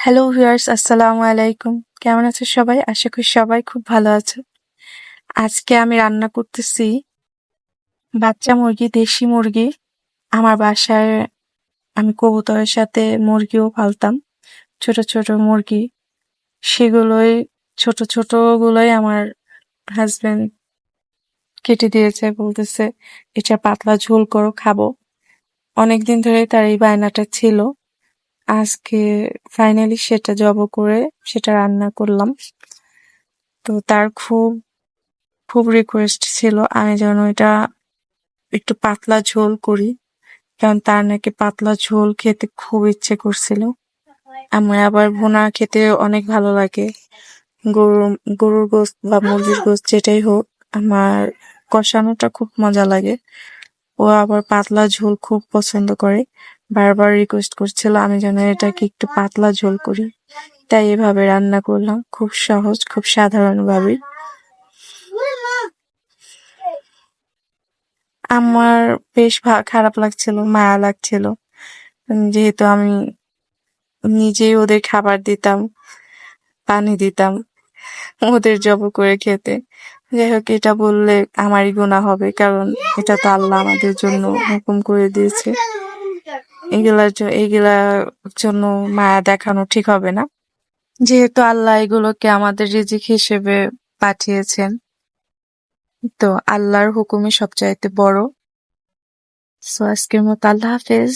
Hello viewers, আসসালামু আলাইকুম। কেমন আছো সবাই? আশা করি সবাই খুব ভালো আছো। আজকে আমি রান্না করতেছি বাচ্চা মুরগি, দেশি মুরগি। আমার বাসায় আমি কবুতরের সাথে মুরগিও পালতাম, ছোট ছোট মুরগি। সেগুলোই ছোট ছোট গুলোই আমার হাজবেন্ড কেটে দিয়েছে, বলতেছে এটা পাতলা ঝোল করো, খাবো। অনেকদিন ধরেই তার এই বায়নাটা ছিল। আজকে ফাইনালি সেটা জব করে সেটা রান্না করলাম। তো তার খুব খুব রিকোয়েস্ট ছিল আমি যেন এটা একটু পাতলা ঝোল করি, কারণ তার নাকি পাতলা ঝোল খেতে খুব ইচ্ছে করছিল। আমার আবার ভুনা খেতে অনেক ভালো লাগে। গরু গরুর গোশত বা মুরগির গোশত যেটাই হোক, আমার কষানোটা খুব মজা লাগে। ও আবার পাতলা ঝোল খুব পছন্দ করে, বারবার রিকোয়েস্ট করছিল আমি যেন এটাকে একটু পাতলা ঝোল করি। তাই এভাবে রান্না করলাম, খুব সহজ, খুব সাধারণ ভাবে। আমার বেশ খারাপ লাগছিল, মায়া লাগছিল, যেহেতু আমি নিজেই ওদের খাবার দিতাম, পানি দিতাম, ওদের জব করে খেতে। যাই হোক, এটা বললে আমারই গুনাহ হবে, কারণ এটা তো আল্লাহ আমাদের জন্য হুকুম করে দিয়েছে। এগুলার জন্য মায়া দেখানো ঠিক হবে না, যেহেতু আল্লাহ এগুলোকে আমাদের রিজিক হিসেবে পাঠিয়েছেন। তো আল্লাহর হুকুমই সবচাইতে বড়। সো আজকের মতো আল্লাহ হাফেজ।